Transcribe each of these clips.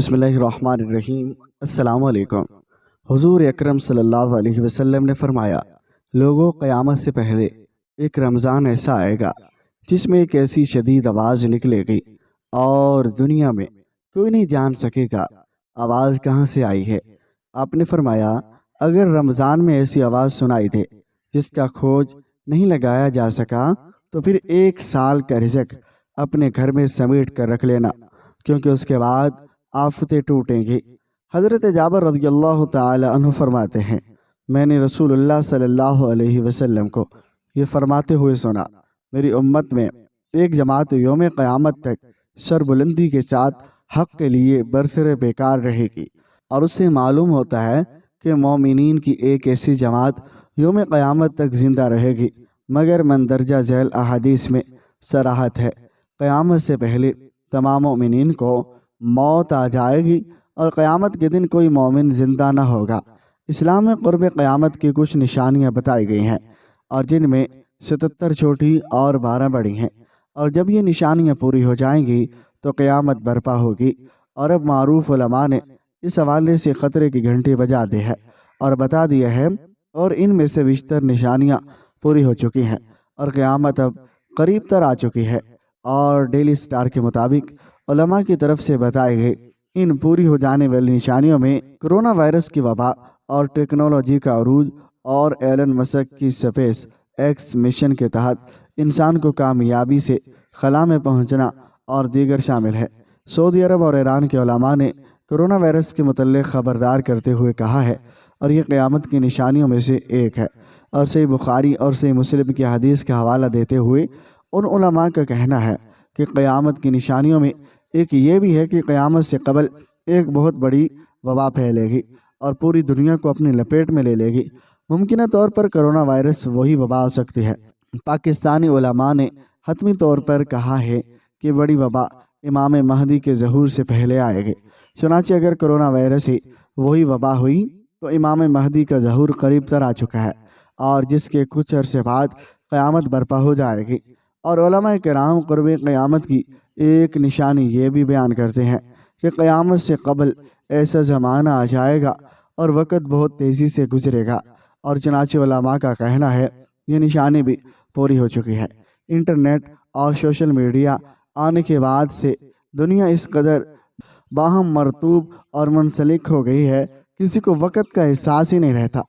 بسم اللہ الرحمن الرحیم۔ السلام علیکم۔ حضور اکرم صلی اللہ علیہ وسلم نے فرمایا، لوگوں قیامت سے پہلے ایک رمضان ایسا آئے گا جس میں ایک ایسی شدید آواز نکلے گی اور دنیا میں کوئی نہیں جان سکے گا آواز کہاں سے آئی ہے۔ آپ نے فرمایا، اگر رمضان میں ایسی آواز سنائی دے جس کا کھوج نہیں لگایا جا سکا تو پھر 1 سال کا رزق اپنے گھر میں سمیٹ کر رکھ لینا، کیونکہ اس کے بعد آفتیں ٹوٹیں گی۔ حضرت جابر رضی اللہ تعالی عنہ فرماتے ہیں، میں نے رسول اللہ صلی اللہ علیہ وسلم کو یہ فرماتے ہوئے سنا، میری امت میں ایک جماعت یوم قیامت تک سر بلندی کے ساتھ حق کے لیے برسر بیکار رہے گی، اور اس سے معلوم ہوتا ہے کہ مومنین کی ایک ایسی جماعت یوم قیامت تک زندہ رہے گی، مگر مندرجہ ذیل احادیث میں صراحت ہے، قیامت سے پہلے تمام مومنین کو موت آ جائے گی اور قیامت کے دن کوئی مومن زندہ نہ ہوگا۔ اسلام میں قرب قیامت کی کچھ نشانیاں بتائی گئی ہیں، اور جن میں 77 چھوٹی اور 12 بڑی ہیں، اور جب یہ نشانیاں پوری ہو جائیں گی تو قیامت برپا ہوگی۔ اور اب معروف علماء نے اس حوالے سے خطرے کی گھنٹی بجا دی ہے اور بتا دیا ہے، اور ان میں سے بیشتر نشانیاں پوری ہو چکی ہیں اور قیامت اب قریب تر آ چکی ہے۔ اور ڈیلی سٹار کے مطابق علماء کی طرف سے بتائے گئے ان پوری ہو جانے والی نشانیوں میں کرونا وائرس کی وبا اور ٹیکنالوجی کا عروج اور ایلن مسک کی سپیس ایکس مشن کے تحت انسان کو کامیابی سے خلا میں پہنچنا اور دیگر شامل ہے۔ سعودی عرب اور ایران کے علماء نے کرونا وائرس کے متعلق خبردار کرتے ہوئے کہا ہے، اور یہ قیامت کی نشانیوں میں سے ایک ہے۔ اور صحیح بخاری اور صحیح مسلم کی حدیث کا حوالہ دیتے ہوئے ان علماء کا کہنا ہے کہ قیامت کی نشانیوں میں ایک یہ بھی ہے کہ قیامت سے قبل ایک بہت بڑی وبا پھیلے گی اور پوری دنیا کو اپنی لپیٹ میں لے لے گی۔ ممکنہ طور پر کرونا وائرس وہی وبا ہو سکتی ہے۔ پاکستانی علماء نے حتمی طور پر کہا ہے کہ بڑی وبا امام مہدی کے ظہور سے پہلے آئے گی۔ چنانچہ اگر کرونا وائرس ہی وہی وبا ہوئی تو امام مہدی کا ظہور قریب تر آ چکا ہے، اور جس کے کچھ عرصے بعد قیامت برپا ہو جائے گی۔ اور علماء کرام قرب قیامت کی ایک نشانی یہ بھی بیان کرتے ہیں کہ قیامت سے قبل ایسا زمانہ آ جائے گا اور وقت بہت تیزی سے گزرے گا، اور چنانچہ علماء کا کہنا ہے یہ نشانی بھی پوری ہو چکی ہے۔ انٹرنیٹ اور سوشل میڈیا آنے کے بعد سے دنیا اس قدر باہم مرطوب اور منسلک ہو گئی ہے، کسی کو وقت کا احساس ہی نہیں رہتا،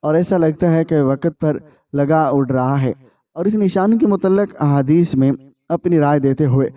اور ایسا لگتا ہے کہ وقت پر لگا اڑ رہا ہے۔ اور اس نشانی کے متعلق احادیث میں اپنی رائے دیتے ہوئے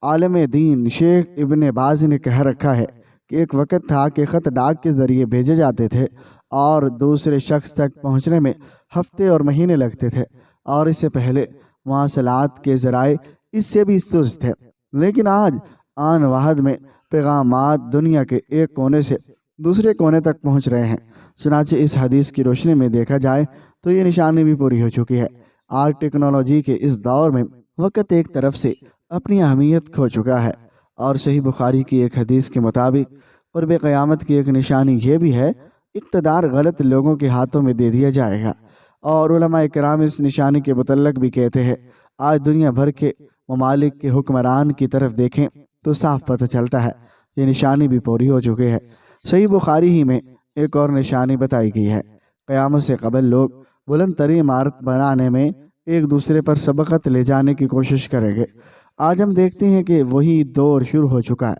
عالم دین شیخ ابن باز نے کہہ رکھا ہے کہ ایک وقت تھا کہ خط ڈاک کے ذریعے بھیجے جاتے تھے اور دوسرے شخص تک پہنچنے میں ہفتے اور مہینے لگتے تھے، اور اس سے پہلے مواصلات کے ذرائع اس سے بھی سست تھے، لیکن آج آن واحد میں پیغامات دنیا کے ایک کونے سے دوسرے کونے تک پہنچ رہے ہیں۔ چنانچہ اس حدیث کی روشنی میں دیکھا جائے تو یہ نشانی بھی پوری ہو چکی ہے۔ آج ٹیکنالوجی کے اس دور میں وقت ایک طرف سے اپنی اہمیت کھو چکا ہے، اور صحیح بخاری کی ایک حدیث کے مطابق قرب قیامت کی ایک نشانی یہ بھی ہے، اقتدار غلط لوگوں کے ہاتھوں میں دے دیا جائے گا۔ اور علماء کرام اس نشانی کے متعلق بھی کہتے ہیں، آج دنیا بھر کے ممالک کے حکمران کی طرف دیکھیں تو صاف پتہ چلتا ہے یہ نشانی بھی پوری ہو چکی ہے۔ صحیح بخاری ہی میں ایک اور نشانی بتائی گئی ہے، قیامت سے قبل لوگ بلند ترین عمارت بنانے میں ایک دوسرے پر سبقت لے جانے کی کوشش کریں گے۔ آج ہم دیکھتے ہیں کہ وہی دور شروع ہو چکا ہے۔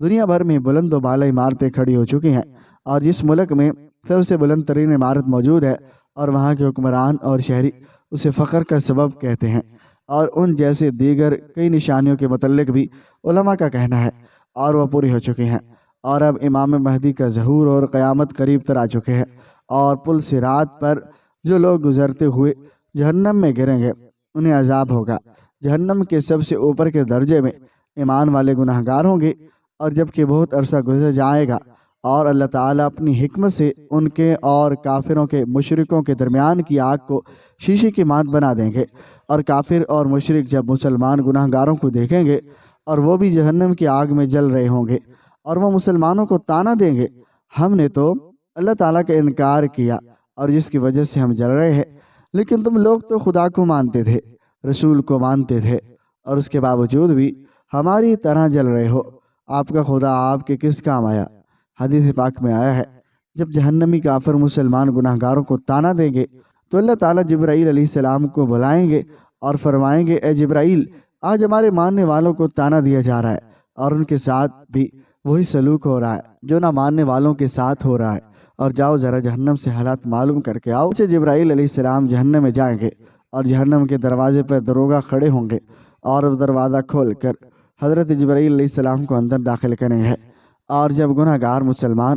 دنیا بھر میں بلند و بالا عمارتیں کھڑی ہو چکی ہیں، اور جس ملک میں سب سے بلند ترین عمارت موجود ہے اور وہاں کے حکمران اور شہری اسے فخر کا سبب کہتے ہیں۔ اور ان جیسے دیگر کئی نشانیوں کے متعلق بھی علماء کا کہنا ہے، اور وہ پوری ہو چکی ہیں، اور اب امام مہدی کا ظہور اور قیامت قریب تر آ چکے ہیں۔ اور پل صراط پر جو لوگ گزرتے ہوئے جہنم میں گریں گے انہیں عذاب ہوگا۔ جہنم کے سب سے اوپر کے درجے میں ایمان والے گناہگار ہوں گے، اور جبکہ بہت عرصہ گزر جائے گا اور اللہ تعالیٰ اپنی حکمت سے ان کے اور کافروں کے مشرکوں کے درمیان کی آگ کو شیشے کی مانند بنا دیں گے، اور کافر اور مشرک جب مسلمان گناہگاروں کو دیکھیں گے اور وہ بھی جہنم کی آگ میں جل رہے ہوں گے، اور وہ مسلمانوں کو طعنہ دیں گے، ہم نے تو اللہ تعالیٰ کا انکار کیا اور جس کی وجہ سے ہم جل رہے ہیں، لیکن تم لوگ تو خدا کو مانتے تھے، رسول کو مانتے تھے، اور اس کے باوجود بھی ہماری طرح جل رہے ہو۔ آپ کا خدا آپ کے کس کام آیا؟ حدیث پاک میں آیا ہے جب جہنمی کافر مسلمان گناہ گاروں کو تانا دیں گے تو اللہ تعالیٰ جبرائیل علیہ السلام کو بلائیں گے اور فرمائیں گے اے جبرائیل، آج ہمارے ماننے والوں کو تانا دیا جا رہا ہے اور ان کے ساتھ بھی وہی سلوک ہو رہا ہے جو نہ ماننے والوں کے ساتھ ہو رہا ہے، اور جاؤ ذرا جہنم سے حالات معلوم کر کے آؤ۔ جبرائیل علیہ السلام جہنم میں جائیں گے اور جہنم کے دروازے پر دروغہ کھڑے ہوں گے اور اس دروازہ کھول کر حضرت جبرائیل علیہ السلام کو اندر داخل کریں گے، اور جب گناہ گار مسلمان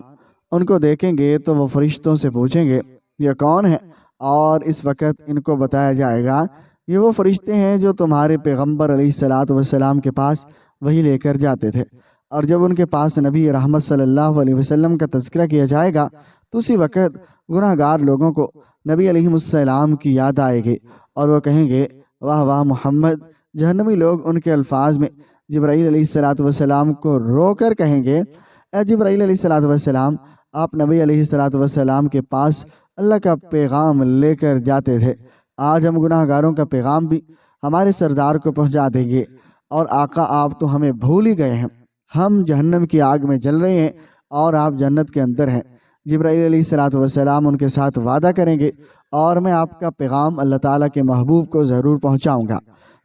ان کو دیکھیں گے تو وہ فرشتوں سے پوچھیں گے یہ کون ہے، اور اس وقت ان کو بتایا جائے گا یہ وہ فرشتے ہیں جو تمہارے پیغمبر علیہ السلام کے پاس وہی لے کر جاتے تھے۔ اور جب ان کے پاس نبی رحمت صلی اللہ علیہ وسلم کا تذکرہ کیا جائے گا تو اسی وقت گناہ گار لوگوں کو نبی علیہ السلام کی یاد آئے گی اور وہ کہیں گے واہ واہ محمد۔ جہنمی لوگ ان کے الفاظ میں جبرائیل علیہ السلام کو رو کر کہیں گے اے جبرائیل علیہ السلام، آپ نبی علیہ السلام کے پاس اللہ کا پیغام لے کر جاتے تھے، آج ہم گناہ گاروں کا پیغام بھی ہمارے سردار کو پہنچا دیں گے، اور آقا آپ تو ہمیں بھول ہی گئے ہیں، ہم جہنم کی آگ میں جل رہے ہیں اور آپ جنت کے اندر ہیں۔ جبرائیل علیہ السلام ان کے ساتھ وعدہ کریں گے اور میں آپ کا پیغام اللہ تعالیٰ کے محبوب کو ضرور پہنچاؤں گا۔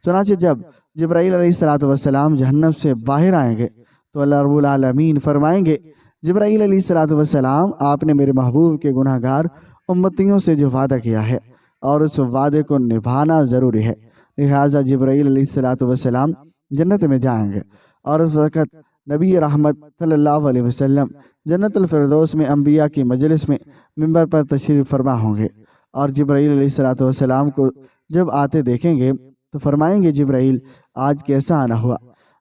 چنانچہ جب جبرائیل علیہ السلام جہنم سے باہر آئیں گے تو اللہ رب العالمین فرمائیں گے جبرائیل علیہ السلام، آپ نے میرے محبوب کے گناہ گار امتیوں سے جو وعدہ کیا ہے اور اس وعدے کو نبھانا ضروری ہے، لہٰذا جبرائیل علیہ السلام جنت میں جائیں گے، اور اس وقت نبی رحمت صلی اللہ علیہ وسلم جنت الفردوس میں انبیاء کی مجلس میں منبر پر تشریف فرما ہوں گے، اور جبرائیل علیہ السلام کو جب آتے دیکھیں گے تو فرمائیں گے جبرائیل آج کیسا آنا ہوا؟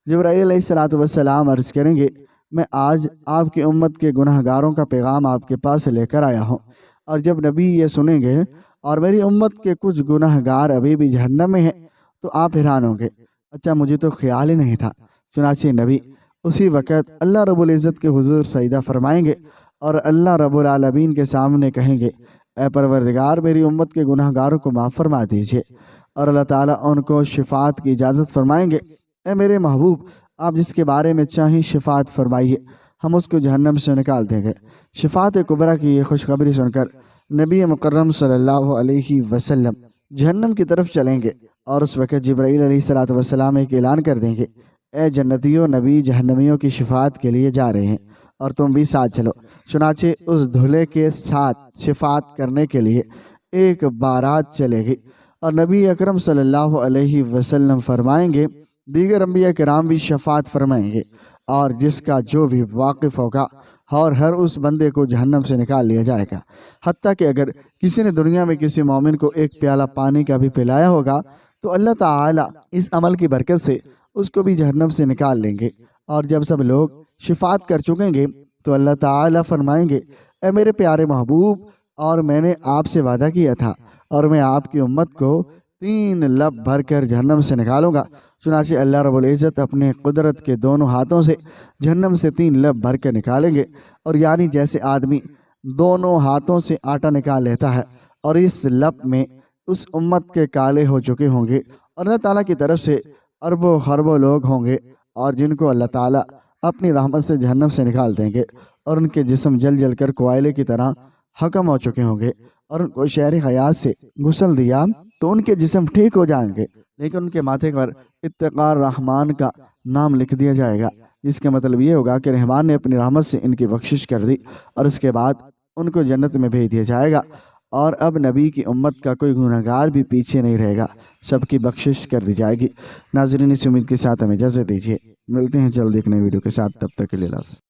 جبرائیل علیہ السلام عرض کریں گے میں آج آپ کی امت کے گناہ گاروں کا پیغام آپ کے پاس لے کر آیا ہوں، اور جب نبی یہ سنیں گے اور میری امت کے کچھ گناہ گار ابھی بھی جہنم میں ہیں تو آپ حیران ہوں گے، اچھا مجھے تو خیال ہی نہیں تھا۔ چنانچہ نبی اسی وقت اللہ رب العزت کے حضور سجدہ فرمائیں گے اور اللہ رب العالمین کے سامنے کہیں گے اے پروردگار، میری امت کے گناہ گاروں کو معاف فرما دیجئے، اور اللہ تعالیٰ ان کو شفاعت کی اجازت فرمائیں گے اے میرے محبوب، آپ جس کے بارے میں چاہیں شفاعت فرمائیے، ہم اس کو جہنم سے نکال دیں گے۔ شفاعت کبریٰ کی یہ خوشخبری سن کر نبی مکرم صلی اللہ علیہ وسلم جہنم کی طرف چلیں گے، اور اس وقت جبرائیل علیہ السلام ایک اعلان کر دیں گے اے جنتیوں، نبی جہنمیوں کی شفاعت کے لیے جا رہے ہیں اور تم بھی ساتھ چلو۔ چنانچہ اس دھلے کے ساتھ شفاعت کرنے کے لیے ایک بارات چلے گی، اور نبی اکرم صلی اللہ علیہ وسلم فرمائیں گے دیگر انبیاء کرام بھی شفاعت فرمائیں گے، اور جس کا جو بھی واقف ہوگا اور ہر اس بندے کو جہنم سے نکال لیا جائے گا، حتیٰ کہ اگر کسی نے دنیا میں کسی مومن کو ایک پیالہ پانی کا بھی پلایا ہوگا تو اللہ تعالیٰ اس عمل کی برکت سے اس کو بھی جہنم سے نکال لیں گے۔ اور جب سب لوگ شفاعت کر چکیں گے تو اللہ تعالیٰ فرمائیں گے اے میرے پیارے محبوب، اور میں نے آپ سے وعدہ کیا تھا اور میں آپ کی امت کو 3 لب بھر کر جہنم سے نکالوں گا۔ چنانچہ اللہ رب العزت اپنے قدرت کے دونوں ہاتھوں سے جہنم سے 3 لب بھر کر نکالیں گے، اور یعنی جیسے آدمی دونوں ہاتھوں سے آٹا نکال لیتا ہے، اور اس لب میں اس امت کے کالے ہو چکے ہوں گے، اور اللہ تعالیٰ کی طرف سے اربوں خربوں لوگ ہوں گے، اور جن کو اللہ تعالیٰ اپنی رحمت سے جہنم سے نکال دیں گے، اور ان کے جسم جل جل کر کوئلے کی طرح حکم ہو چکے ہوں گے، اور ان کو شہر حیات سے غسل دیا تو ان کے جسم ٹھیک ہو جائیں گے، لیکن ان کے ماتھے پر اتقاء الرحمن کا نام لکھ دیا جائے گا، جس کا مطلب یہ ہوگا کہ رحمان نے اپنی رحمت سے ان کی بخشش کر دی، اور اس کے بعد ان کو جنت میں بھیج دیا جائے گا، اور اب نبی کی امت کا کوئی گناہ گار بھی پیچھے نہیں رہے گا، سب کی بخشش کر دی جائے گی۔ ناظرین، اس امید کے ساتھ ہمیں اجازت دیجیے، ملتے ہیں جلد ایک نئی ویڈیو کے ساتھ، تب تک کے لیے اللہ حافظ۔